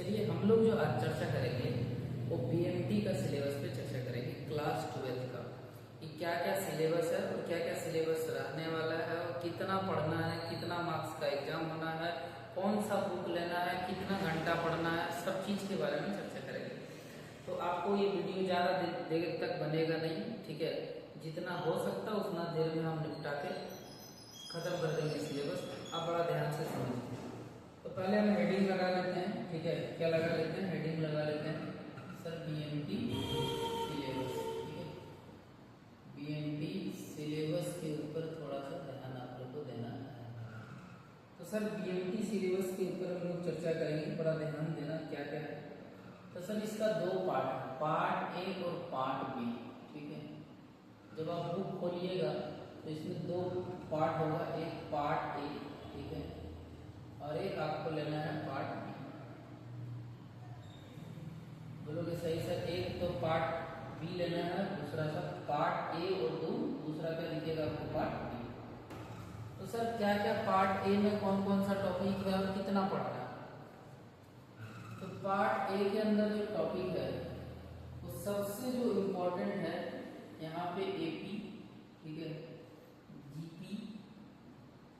चलिए हम लोग जो आज चर्चा करेंगे वो बीएमटी का सिलेबस पे चर्चा करेंगे, क्लास 12 का, कि क्या क्या सिलेबस है और क्या क्या सिलेबस रहने वाला है और कितना पढ़ना है, कितना मार्क्स का एग्जाम होना है, कौन सा बुक लेना है, कितना घंटा पढ़ना है, सब चीज के बारे में चर्चा करेंगे। तो आपको ये वीडियो ज़्यादा देर तक बनेगा नहीं, ठीक है। जितना हो सकता है उतना देर में हम निपटा के खत्म कर देंगे सिलेबस। आप बड़ा ध्यान से समझिए। तो पहले हम हेडिंग लगा लेते हैं, ठीक है। क्या लगा लेते हैं? हेडिंग लगा लेते हैं सर बीएमटी सिलेबस, ठीक है। बीएमटी सिलेबस के ऊपर थोड़ा सा ध्यान आप लोग को देना है। तो सर बीएमटी सिलेबस के ऊपर हम लोग चर्चा करेंगे, बड़ा ध्यान देना क्या क्या है। तो सर इसका दो पार्ट है, पार्ट ए और पार्ट बी, ठीक है। जब आप बुक खोलिएगा तो इसमें दो पार्ट होगा, एक पार्ट ए, ठीक है, और एक आपको लेना है पार्ट बी। बोलोगे सही सर, एक तो पार्ट बी लेना है, दूसरा सा पार्ट ए और दूसरा क्या लिखिएगा आपको पार्ट बी। तो सर क्या क्या पार्ट ए में कौन कौन सा टॉपिक है और कितना पढ़ना है? तो पार्ट ए के अंदर जो टॉपिक है वो सबसे जो इम्पोर्टेंट है यहाँ पे एपी, ठीक है, जीपी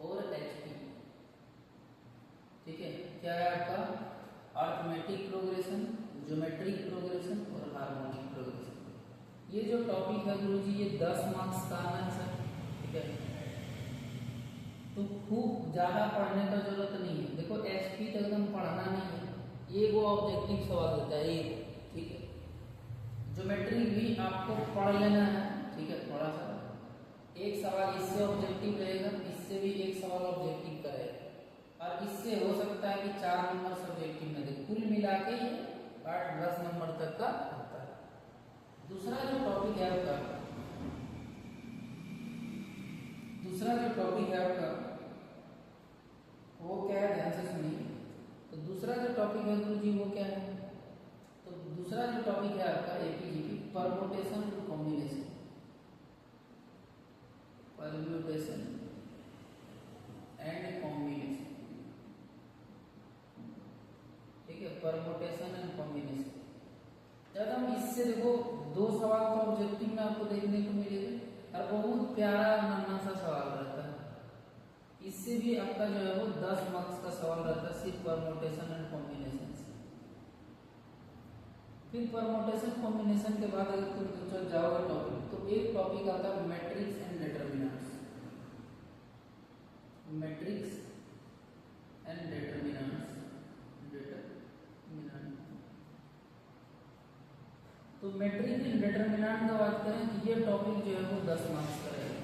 और एचपी, ठीक है। क्या है आपका? अर्थमेटिक प्रोग्रेशन, ज्योमेट्रिक प्रोग्रेशन और हार्मोनिक प्रोग्रेशन। ये जो टॉपिक है गुरुजी ये 10 मार्क्स का आना है सर, ठीक है। तो खूब ज्यादा पढ़ने का जरूरत नहीं है। देखो एचपी तो एकदम पढ़ना नहीं है, ये वो ऑब्जेक्टिव सवाल होता है एक, ठीक है। ज्योमेट्री भी आपको पढ़ लेना है, ठीक है। थोड़ा सा एक सवाल इससे ऑब्जेक्टिव रहेगा, इससे भी एक सवाल ऑब्जेक्टिव का रहेगा, और इससे हो सकता है कि 4 नंबर सब्जेक्टिव में दे। कुल मिला के ये पार्ट 10 नंबर तक का होता है। दूसरा जो टॉपिक है आपका वो क्या है, ध्यान से सुनिए। तो दूसरा जो टॉपिक है गुरुजी वो क्या है? तो दूसरा जो टॉपिक है आपका एपीजीपी, परम्यूटेशन और कॉम्बिनेशन, परम्यूटेशन एंड कॉम्बिनेशन, ठीक है। परम्यूटेशन एंड कॉम्बिनेशन जब हम इससे देखो 2 सवाल तो ऑब्जेक्टिव में आपको देखने को मिलेगा और बहुत प्यारा नन्हा सा सवाल रहता है। इससे भी आपका जो है वो 10 मार्क्स का सवाल रहता है, सिर्फ परम्यूटेशन एंड कॉम्बिनेशन से। फिर परम्यूटेशन कॉम्बिनेशन के बाद अगर तुम चल जाओगे टॉपिक, तो एक टॉपिक आता है matrix and determinants, matrix and determinants, तो मैट्रिक्स एंड डिटरमिनेंट का बात करें कि ये टॉपिक जो है वो 10 मार्क्स का रहेगा।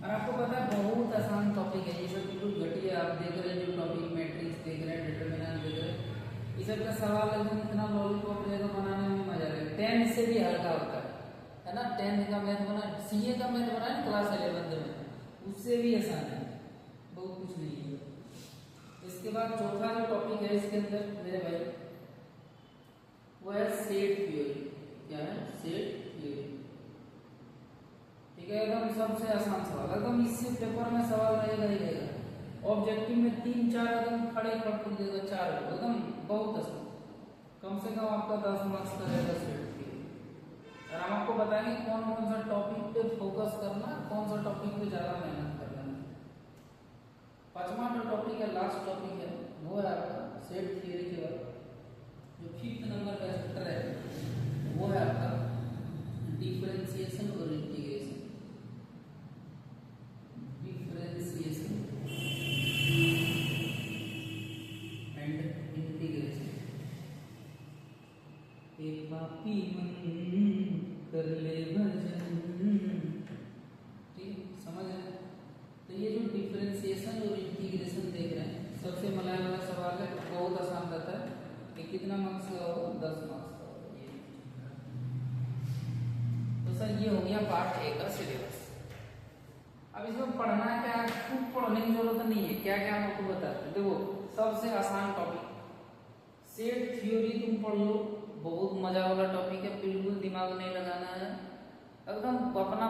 और आपको पता है बहुत आसान टॉपिक है, ये सब बिल्कुल घटिया आप देख रहे हैं जो टॉपिक, मैट्रिक्स देख रहे हैं, डिटरमिनेंट देख रहे हैं, इस सब का सवाल एकदम इतना लॉलीपॉप रहेगा, बनाने में मजा आएगा। 10 से भी हल्का होता है ना, 10 का मैथ बना, सीए का मैथ बना है क्लास 11 में, उससे भी आसान है, बहुत कुछ नहीं है। इसके बाद चौथा जो टॉपिक है इसके अंदर मेरे भाई वो है सेट थ्योरी। क्या है? सेट थ्योरी, ठीक है। एकदम सबसे आसान सवाल, एकदम इससे पेपर में सवाल रहेगा ही रहेगा। ऑब्जेक्टिव में 3-4 एकदम खड़े खड़ देगा, 4 एकदम बहुत आसान, कम से कम आपका 10 मार्क्स का रहेगा सेट थ्योरी। और हम आपको बताएंगे कौन कौन सा टॉपिक पे फोकस करना, कौन सा टॉपिक पे ज्यादा मेहनत करना है। 5वां जो टॉपिक है, लास्ट टॉपिक है, वो है आपका सेट थ्योरी के बाद जो 5th नंबर का चैप्टर है वो है आपका डिफरेंशिएशन और इंटीग्रेशन, डिफरेंशिएशन एंड इंटीग्रेशन। एक पापी मन कर ले भजन, ठीक, समझ आए? तो ये जो डिफरेंशिएशन और इंटीग्रेशन देख रहे हैं, सबसे मलाया वाला सवाल है, बहुत आसान रहता है। ये कितना मार्क्स का होगा? 10 मार्क्स का होगा ये। तो सर ये हो गया पार्ट ए का सिलेबस। अब इसमें पढ़ना क्या है, खूब पढ़ने की जरूरत नहीं है। क्या क्या हम आपको बताते हैं, देखो सबसे आसान टॉपिक सेट थ्योरी तुम पढ़ लो, बहुत मजा वाला टॉपिक है, बिल्कुल दिमाग नहीं लगाना है, एकदम अपना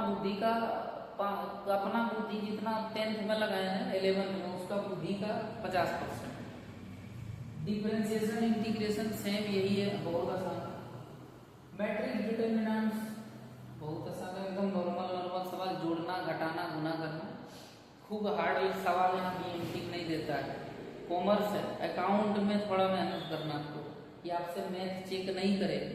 बुद्धि जितना 10th में लगाए हैं 11th में उसका बुद्धि का 50%। डिफरेंशिएशन इंटीग्रेशन सेम यही है, बहुत आसान। मैट्रिक्स डिटरमिनेंट्स बहुत आसान है, एकदम नॉर्मल नॉर्मल सवाल, जोड़ना घटाना गुना करना। खूब हार्ड सवाल यहाँ बीएमटी नहीं देता है। कॉमर्स है, अकाउंट में थोड़ा मेहनत करना आपको, ये आपसे मैथ चेक नहीं करेगा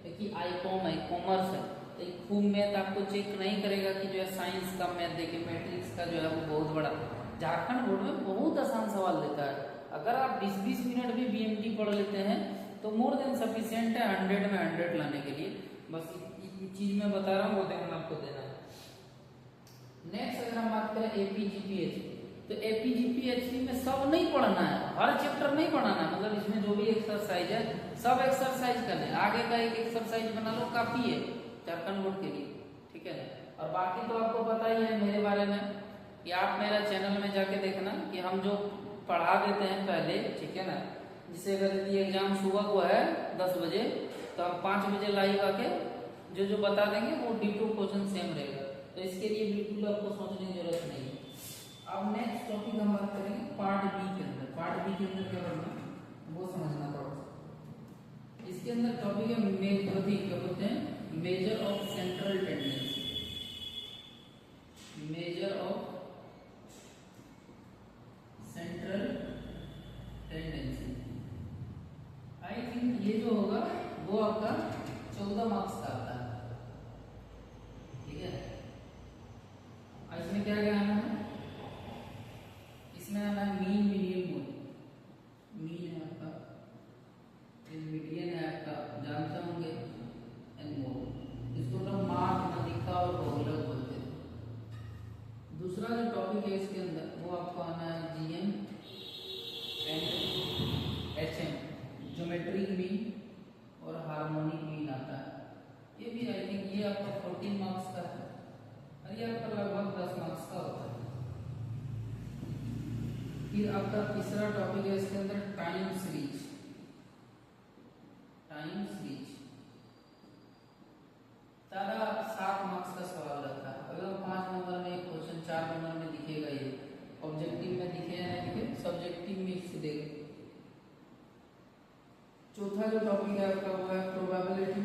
क्योंकि आईकॉम है, कॉमर्स है, तो खूब मैथ आपको चेक नहीं करेगा कि जो है साइंस का मैथ देखे। मैट्रिक्स का जो है वो बहुत बड़ा, झारखंड बोर्ड में बहुत आसान सवाल देता है। अगर आप 20-20 मिनट भी बीएमटी पढ़ लेते हैं तो मोर देन सफिशिएंट है 100 में 100 लाने के लिए। बस इतनी चीज मैं बता रहा हूँ, वो ध्यान आपको देना है। नेक्स्ट अगर हम बात करें एपीजीपीएचपी, तो एपीजीपीएचपी में सब नहीं पढ़ना है, हर चैप्टर नहीं पढ़ना है, मतलब इसमें जो भी एक्सरसाइज है सब एक्सरसाइज करने, आगे का एक एक्सरसाइज बना लो काफी है झारखंड बोर्ड के लिए, ठीक है। और बाकी तो आपको पता ही है मेरे बारे में कि आप मेरा चैनल में जाके देखना कि हम जो पढ़ा देते हैं पहले, ठीक है ना। जिसे अगर यदि एग्जाम सुबह को है 10 बजे तो हम 5 बजे लाइव आके जो जो बता देंगे वो D2 क्वेश्चन सेम रहेगा, तो इसके लिए बिल्कुल आपको सोचने की जरूरत नहीं है। अब नेक्स्ट टॉपिक हम बात करेंगे पार्ट बी के अंदर। पार्ट बी के अंदर क्या करना वो समझना थोड़ा। इसके अंदर टॉपिक है क्या बोलते हैं, measure of central tendency. Measure of central tendency, I think ये जो होगा वो आपका 14 मार्क्स का आता है, ठीक है। इसमें क्या क्या आना है, इसमें आना है मीन मीडियन मोड। मीन है आपका, मीडियन है आपका, जानते होंगे, एंड मोड, इसको लोग मार्क नदिका और बहुलक बोलते हैं। दूसरा जो टॉपिक है इसके अंदर वो आपको आना है GM and HM, geometric mean और हार्मोनिक मीन आता है। ये भी आई थिंक ये आपका 14 मार्क्स का है और ये आपका लगभग 10 मार्क्स का होता है। फिर आपका तीसरा टॉपिक है इसके अंदर टाइम सीरीज। टाइम सीरीज ज्यादा 7 मार्क्स का सवाल रहता है। अगर 5 नंबर में एक क्वेश्चन 4 नंबर में दिखेगा, ये ऑब्जेक्टिव में दिखे या नहीं दिखे, सब्जेक्टिव में इससे देगा। चौथा जो टॉपिक है आपका वो है प्रोबेबिलिटी,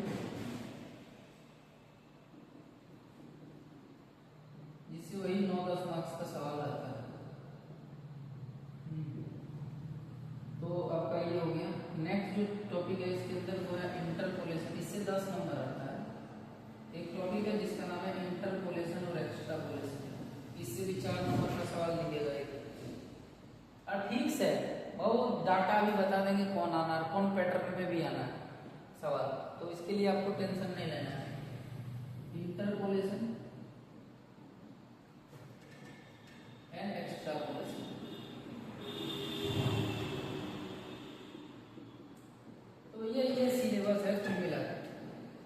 जिससे वही 9-10 मार्क्स का सवाल आता है। तो आपका ये हो गया। नेक्स्ट जो टॉपिक है इसके अंदर वो है इंटरपोलेशन, इससे 10 नंबर आता है। एक टॉपिक है जिसका नाम है इंटरपोलेशन और एक्स्ट्रापोलेशन, इससे भी 4 नंबर का सवाल लिखेगा एक। और ठीक से बहुत डाटा भी बता देंगे कौन आना है, कौन पैटर्न में भी आना है सवाल, तो इसके लिए आपको टेंशन नहीं लेना है। इंटरपोलेशन एंड एक्स्ट्रापोलेशन, तो ये सिलेबस है कुल मिलाकर।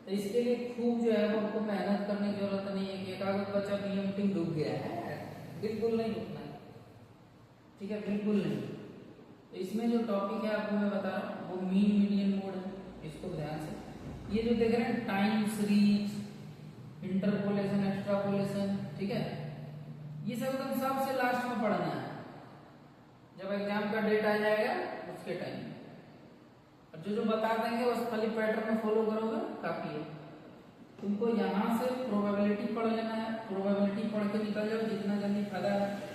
तो इसके लिए खूब जो है वो आपको मेहनत करने की जरूरत नहीं है कि एक आध बच्चा बीएमटी डूब गया है, बिल्कुल नहीं डूबना है, ठीक है, बिल्कुल नहीं। तो इसमें जो टॉपिक है आपको मैं बता रहा हूँ वो मीन मीडियन मोड है, इसको ध्यान से। ये जो देख रहे हैं टाइम सीरीज, इंटरपोलेशन, एक्स्ट्रापोलेशन, ठीक है, ये सब एकदम सबसे लास्ट में पढ़ना है, जब एग्जाम का डेट आ जाएगा उसके टाइम। और जो बता देंगे उस खाली पैटर्न में फॉलो करोगे काफी है। तुमको यहाँ से प्रोबेबिलिटी पढ़ लेना है, प्रोबेबिलिटी पढ़ के निकल जाओ जितना जल्दी फायदा है।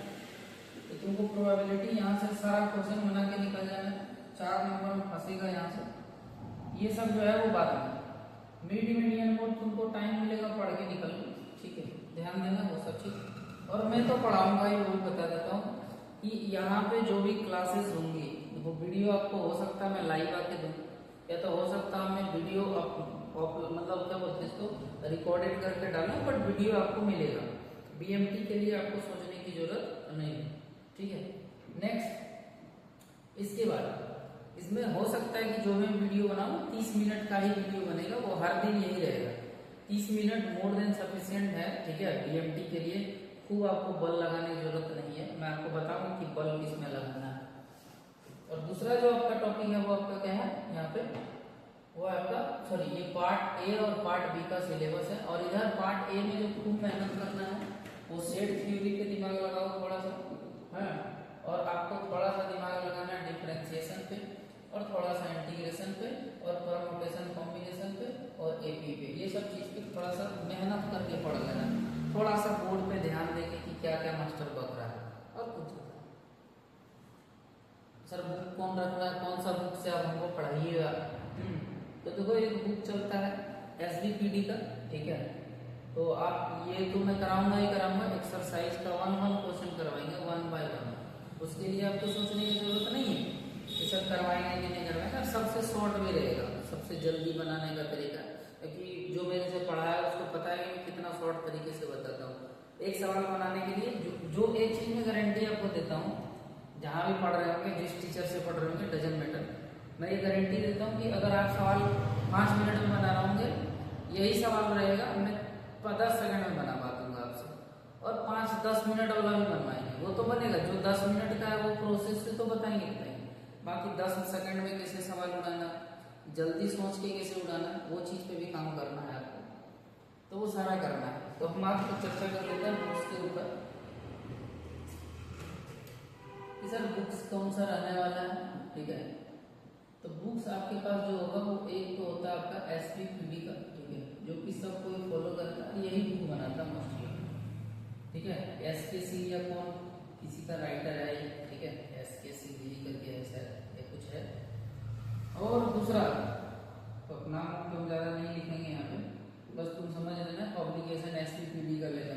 तो तुमको प्रोबेबिलिटी यहाँ से सारा क्वेश्चन बना के निकल जाना है, 4 नंबर में फंसेगा यहाँ से। ये सब जो है वो बात है। मिड मीडियन मोड तुमको टाइम मिलेगा पढ़ के निकल, ठीक है, ध्यान देना वो सब चीज। और मैं तो पढ़ाऊंगा ही, वो भी बता देता हूँ कि यहाँ पे जो भी क्लासेस होंगी वो वीडियो आपको हो सकता है मैं लाइव आके दूँ, या तो हो सकता है मैं वीडियो मतलब क्या बोलते हैं इसको रिकॉर्डेड करके डालूं, बट वीडियो आपको मिलेगा। बीएमटी के लिए आपको सोचने की जरूरत नहीं है, ठीक है। नेक्स्ट इसके बाद इसमें हो सकता है कि जो मैं वीडियो बनाऊं 30 मिनट का ही वीडियो बनेगा, वो हर दिन यही रहेगा। 30 मिनट मोर देन सफिशिएंट है, ठीक है, बीएमटी के लिए। खूब आपको बल लगाने की जरूरत नहीं है, मैं आपको बताऊंगा कि बल किसमें लगाना है। और दूसरा जो आपका टॉपिक है वो आपका क्या है यहाँ पे, वो आपका सॉरी ये पार्ट ए और पार्ट बी का सिलेबस है। और इधर पार्ट ए में जो खूब मेहनत करना है वो सेट थ्योरी पे दिमाग लगाओ थोड़ा सा, हाँ, और आपको थोड़ा सा दिमाग लगाना है डिफरेंशिएशन पे। सर बुक कौन रख रहा है, कौन सा बुक से आप हमको पढ़ाइएगा। तो देखो एक बुक चलता है SBPD का, ठीक है। तो आप ये तो मैं कराऊंगा ही कराऊंगा, एक्सरसाइज का 1-1 क्वेश्चन करवाएंगे 1 by 1। उसके लिए आपको सोचने की जरूरत नहीं है कि सर करवाएंगे कि नहीं करवाएंगे। सबसे शॉर्ट में रहेगा, सबसे जल्दी बनाने का तरीका, क्योंकि जो मेरे से पढ़ा है उसको पता है कि मैं कितना शॉर्ट तरीके से बताता हूँ। एक सवाल बनाने के लिए जो एक चीज में गारंटी आपको देता हूँ, जहाँ भी पढ़ रहे होंगे, जिस टीचर से पढ़ रहे होंगे, डजंट मैटर, मैं ये गारंटी देता हूँ कि अगर आप सवाल 5 मिनट में बना रहे होंगे, यही सवाल रहेगा मैं 10 सेकंड में बना पाऊंगा आपसे, और 5-10 मिनट वाला भी बनवाएंगे, वो तो बनेगा। जो 10 मिनट का है वो प्रोसेस से तो बताएंगे, बाकी 10 सेकंड में कैसे सवाल उड़ाना, जल्दी सोच के कैसे उड़ाना, वो चीज पे भी काम करना है आपको, तो वो सारा करना है। तो हम आपको चर्चा कर लेते हैं बुक्स के ऊपर कि सर बुक्स कौन सा रहने वाला है, ठीक है। तो बुक्स आपके पास जो होगा वो एक तो होता है आपका SBPD का, ठीक है, जो कि सब कोई फॉलो करता है, यही बुक बनाता है मोस्टली, ठीक है। SKC या कौन किसी का राइटर है, ठीक है, SKC यही करके ऐसा है कुछ है। और दूसरा नाम तो ज्यादा नहीं लिखेंगे यहाँ पे, बस तुम समझ लेना पब्लिकेशन SBPD का लेना।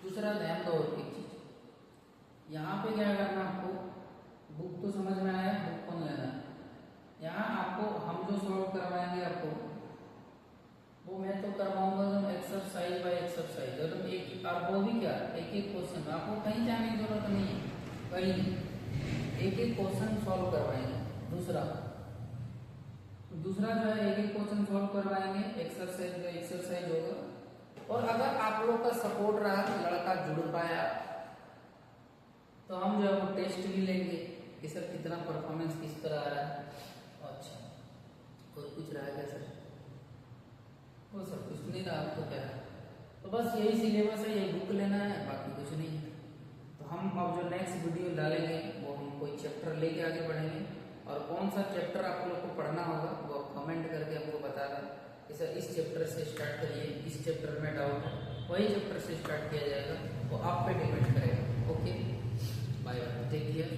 दूसरा ध्यान दो एक चीज, यहाँ पे क्या करना आपको, बुक तो समझ में आया, बुक कौन लेना है। यहाँ आपको हम जो सॉल्व करवाएंगे आपको, वो मैं तो करवाऊंगा एक्सरसाइज बाय एक्सरसाइज, और एक और वो भी क्या एक एक क्वेश्चन, आपको कहीं जाने की जरूरत नहीं है, कहीं एक एक क्वेश्चन सॉल्व करवाएंगे। दूसरा जो है एक एक क्वेश्चन सॉल्व करवाएंगे, एक्सरसाइज बाय एक्सरसाइज होगा। और अगर आप लोग का सपोर्ट रहा, लड़का जुड़ पाया, तो हम जो है वो टेस्ट भी लेंगे कि सर कितना परफॉर्मेंस किस तरह आ रहा है। अच्छा, और कुछ रहा है क्या सर? वो सब कुछ नहीं रहा, तो क्या है, तो बस यही सिलेबस है, यही बुक लेना है, बाकी कुछ नहीं है। तो हम अब जो नेक्स्ट वीडियो डालेंगे वो हम कोई चैप्टर लेके आगे बढ़ेंगे, और कौन सा चैप्टर आप लोग को पढ़ना होगा वो आप कमेंट करके हमको बता दें कि सर इस चैप्टर से स्टार्ट करिए, इस चैप्टर में डाउट है, वही चैप्टर से स्टार्ट किया जाएगा, वो आप पे डिपेंड करेगा। Okay, bye bye, take care.